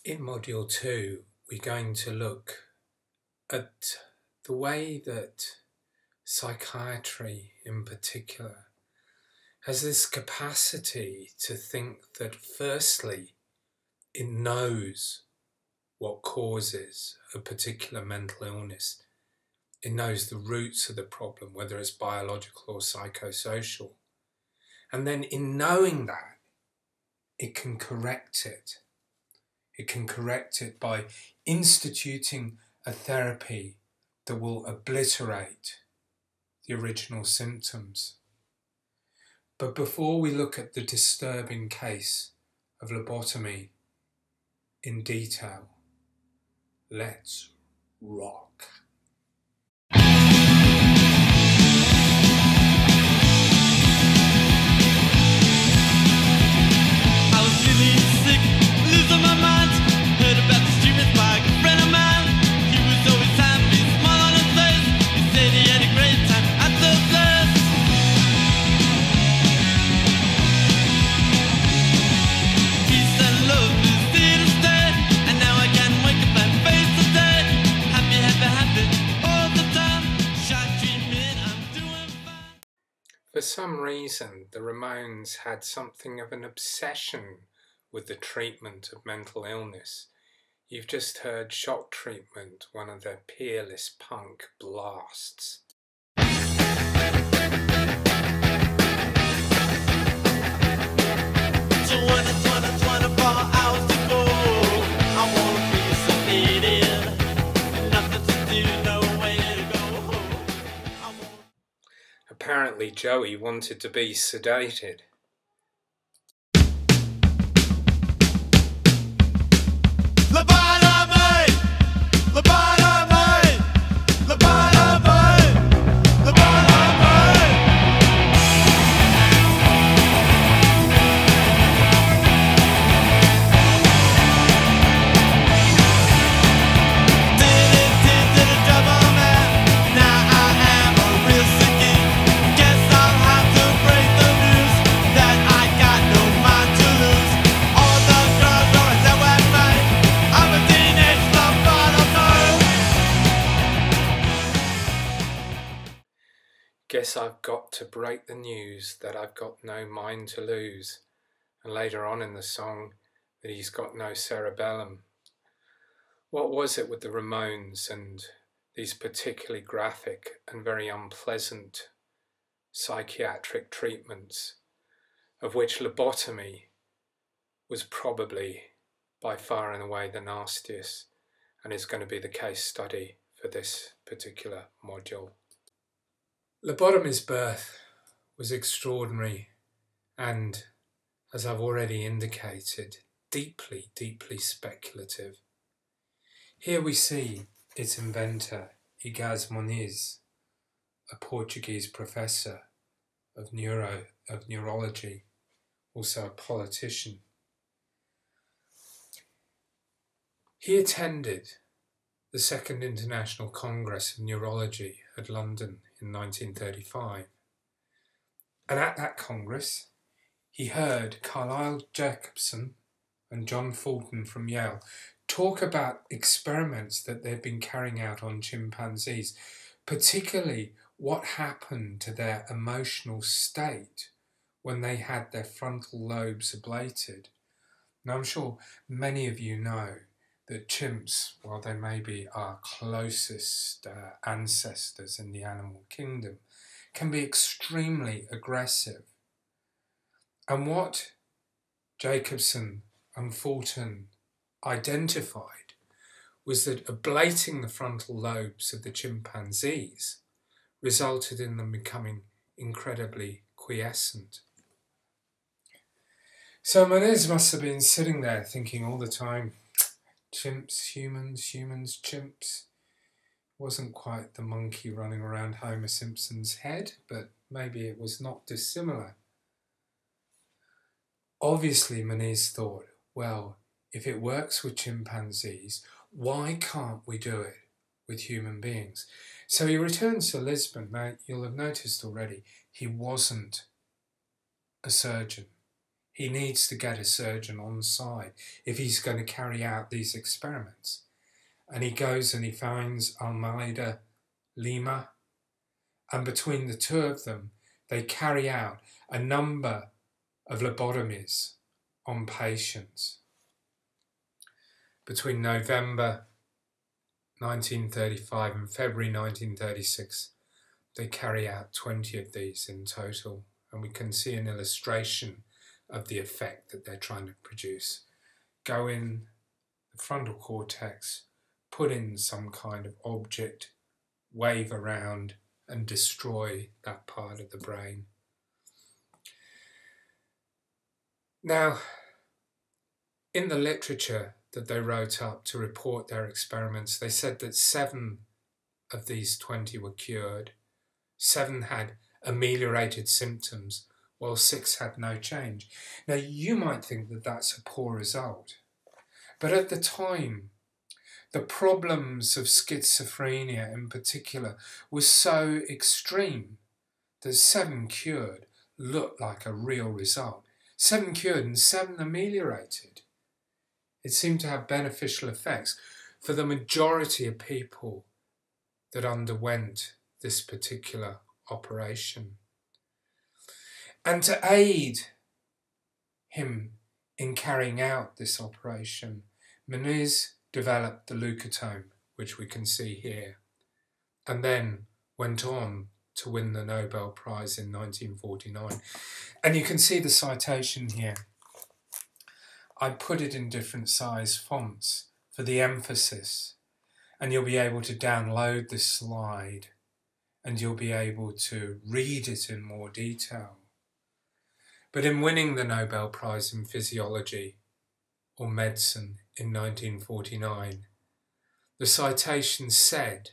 In Module 2, we're going to look at the way that psychiatry in particular has this capacity to think that firstly it knows what causes a particular mental illness. It knows the roots of the problem, whether it's biological or psychosocial. And then in knowing that, it can correct it. It can correct it by instituting a therapy that will obliterate the original symptoms. But before we look at the disturbing case of lobotomy in detail, let's rock. For some reason, the Ramones had something of an obsession with the treatment of mental illness. You've just heard Shock Treatment, one of their peerless punk blasts. Apparently Joey wanted to be sedated. Lobotomy! Lobotomy! Lobotomy! Lobotomy! Did a double man. Now I am a real sickie. Guess I'll have to break the news that I got no mind to lose. All the girls are in love with me. I'm a teenage lobotomy. Guess I've got to break the news that I've got no mind to lose. And later on in the song, that he's got no cerebellum. What was it with the Ramones and these particularly graphic and very unpleasant psychiatric treatments, of which lobotomy was probably by far and away the nastiest, and is going to be the case study for this particular module. Lobotomy's birth was extraordinary and, as I've already indicated, deeply, deeply speculative. Here we see its inventor, Igaz Moniz, a Portuguese professor of neurology, also a politician. He attended the Second International Congress of Neurology at London in 1935. And at that Congress, he heard Carlisle Jacobson and John Fulton from Yale talk about experiments that they'd been carrying out on chimpanzees, particularly what happened to their emotional state when they had their frontal lobes ablated. Now, I'm sure many of you know that chimps, while they may be our closest ancestors in the animal kingdom, can be extremely aggressive. And what Jacobson and Fulton identified was that ablating the frontal lobes of the chimpanzees resulted in them becoming incredibly quiescent. So Moniz must have been sitting there thinking all the time, chimps, humans, humans, chimps. Wasn't quite the monkey running around Homer Simpson's head, but maybe it was not dissimilar. Obviously, Moniz thought, well, if it works with chimpanzees, why can't we do it with human beings? So he returns to Lisbon. Now, you'll have noticed already, he wasn't a surgeon. He needs to get a surgeon on side if he's going to carry out these experiments. And he goes and he finds Almeida Lima, and between the two of them, they carry out a number of lobotomies on patients. Between November 1935 and February 1936, they carry out 20 of these in total, and we can see an illustration of the effect that they're trying to produce. Go in the frontal cortex, put in some kind of object, wave around and destroy that part of the brain. Now, in the literature that they wrote up to report their experiments, they said that 7 of these 20 were cured, 7 had ameliorated symptoms, while 6 had no change. Now, you might think that that's a poor result, but at the time, the problems of schizophrenia in particular were so extreme that 7 cured looked like a real result. 7 cured and 7 ameliorated. It seemed to have beneficial effects for the majority of people that underwent this particular operation. And to aid him in carrying out this operation, Muniz developed the leucotome, which we can see here, and then went on to win the Nobel Prize in 1949. And you can see the citation here. I put it in different size fonts for the emphasis, and you'll be able to download this slide and you'll be able to read it in more detail. But in winning the Nobel Prize in Physiology or Medicine in 1949, the citation said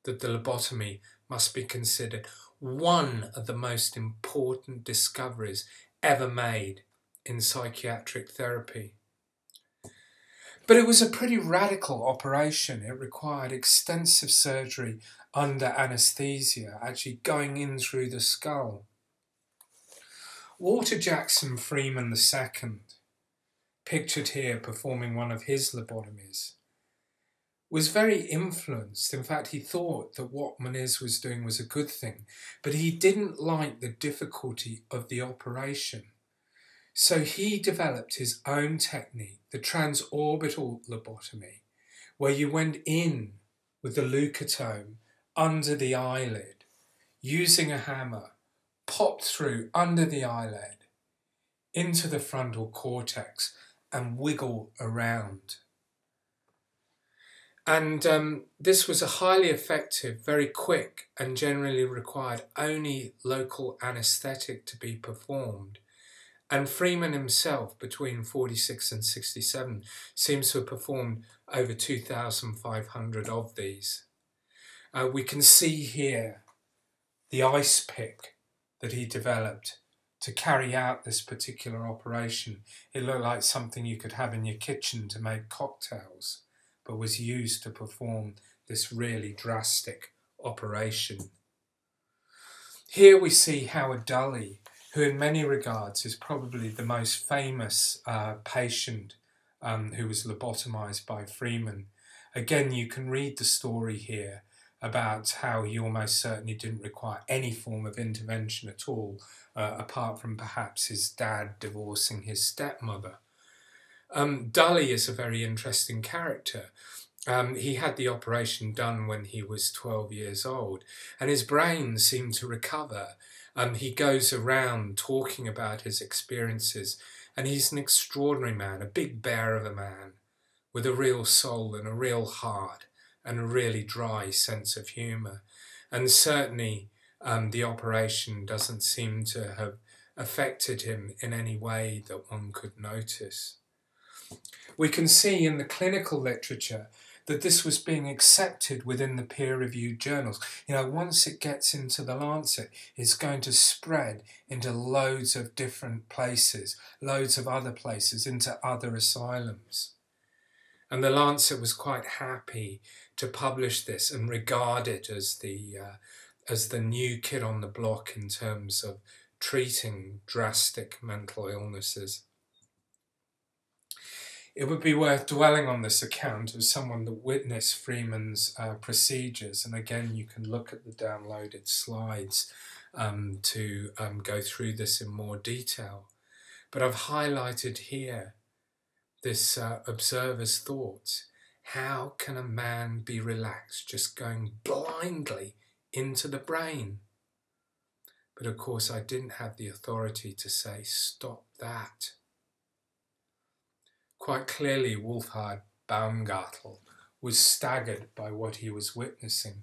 that the lobotomy must be considered one of the most important discoveries ever made in psychiatric therapy. But it was a pretty radical operation. It required extensive surgery under anaesthesia, actually going in through the skull. Walter Jackson Freeman II, pictured here performing one of his lobotomies, was very influenced. In fact, he thought that what Muniz was doing was a good thing, but he didn't like the difficulty of the operation. So he developed his own technique, the transorbital lobotomy, where you went in with the leucotome under the eyelid, using a hammer, popped through under the eyelid, into the frontal cortex, and wiggle around. And this was a highly effective, very quick, and generally required only local anaesthetic to be performed. And Freeman himself, between 46 and 67, seems to have performed over 2,500 of these. We can see here the ice pick that he developed to carry out this particular operation. It looked like something you could have in your kitchen to make cocktails, but was used to perform this really drastic operation. Here we see Howard Dully, who in many regards is probably the most famous patient who was lobotomized by Freeman. Again, you can read the story here about how he almost certainly didn't require any form of intervention at all, apart from perhaps his dad divorcing his stepmother. Dully is a very interesting character. He had the operation done when he was 12 years old, and his brain seemed to recover. He goes around talking about his experiences, and he's an extraordinary man, a big bear of a man, with a real soul and a real heart and a really dry sense of humour. And certainly the operation doesn't seem to have affected him in any way that one could notice. We can see in the clinical literature that this was being accepted within the peer-reviewed journals. You know, once it gets into the Lancet, it's going to spread into loads of different places, loads of other places, into other asylums. And the Lancet was quite happy to publish this and regard it as the new kid on the block in terms of treating drastic mental illnesses. It would be worth dwelling on this account of someone that witnessed Freeman's procedures, and again you can look at the downloaded slides to go through this in more detail. But I've highlighted here this observer's thoughts. How can a man be relaxed just going blindly into the brain? But of course I didn't have the authority to say, stop that. Quite clearly, Wolfhard Baumgartel was staggered by what he was witnessing.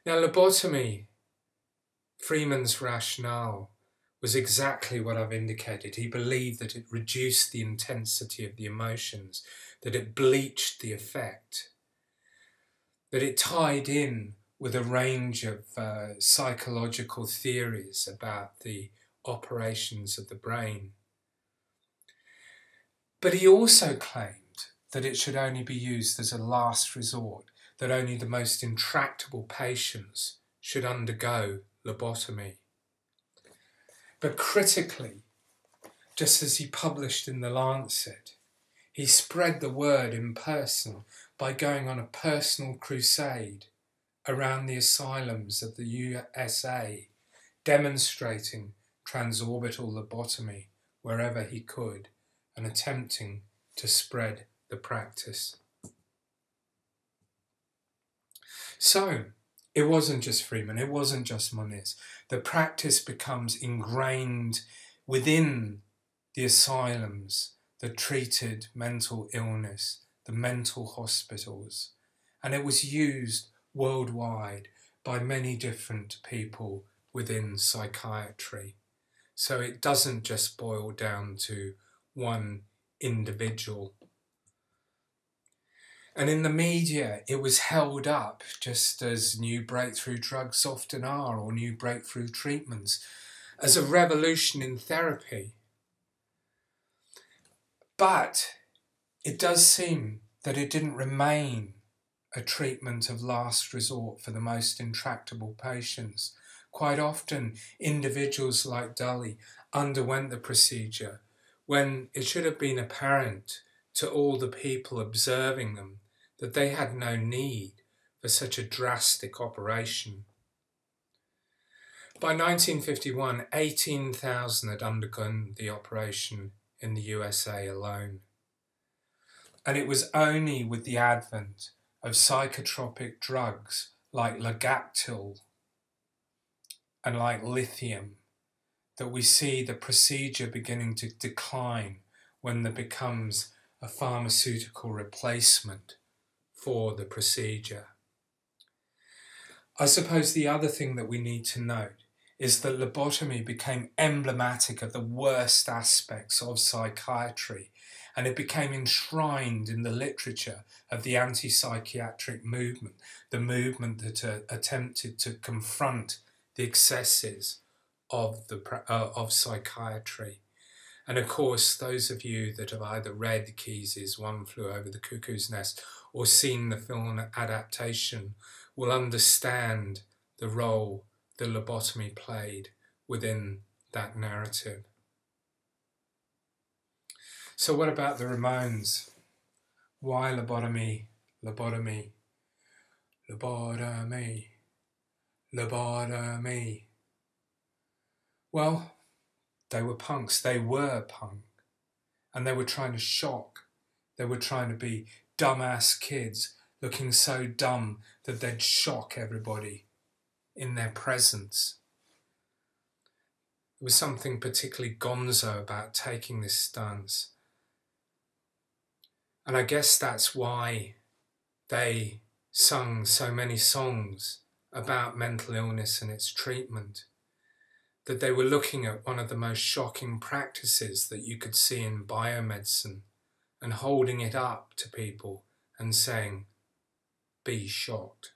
Now, lobotomy, Freeman's rationale, was exactly what I've indicated. He believed that it reduced the intensity of the emotions, that it bleached the effect, that it tied in with a range of psychological theories about the operations of the brain. But he also claimed that it should only be used as a last resort, that only the most intractable patients should undergo lobotomy. But critically, just as he published in The Lancet, he spread the word in person by going on a personal crusade around the asylums of the USA, demonstrating transorbital lobotomy wherever he could, and attempting to spread the practice. So, it wasn't just Freeman, it wasn't just Moniz. The practice becomes ingrained within the asylums that treated mental illness, the mental hospitals, and it was used worldwide by many different people within psychiatry. So it doesn't just boil down to one individual. And in the media, it was held up, just as new breakthrough drugs often are, or new breakthrough treatments, as a revolution in therapy. But it does seem that it didn't remain a treatment of last resort for the most intractable patients. Quite often, individuals like Dully underwent the procedure when it should have been apparent to all the people observing them that they had no need for such a drastic operation. By 1951, 18,000 had undergone the operation in the USA alone. And it was only with the advent of psychotropic drugs like Lagactil and like lithium that we see the procedure beginning to decline when there becomes a pharmaceutical replacement for the procedure. I suppose the other thing that we need to note is that lobotomy became emblematic of the worst aspects of psychiatry, and it became enshrined in the literature of the anti-psychiatric movement, the movement that attempted to confront the excesses of psychiatry. And of course, those of you that have either read Keyes's One Flew Over the Cuckoo's Nest or seen the film adaptation will understand the role that lobotomy played within that narrative. So what about the Ramones? Why lobotomy, lobotomy, lobotomy, lobotomy? Well, they were punks, they were punk, and they were trying to shock. They were trying to be dumbass kids, looking so dumb that they'd shock everybody in their presence. There was something particularly gonzo about taking this stance. And I guess that's why they sung so many songs about mental illness and its treatment, that they were looking at one of the most shocking practices that you could see in biomedicine and holding it up to people and saying, be shocked.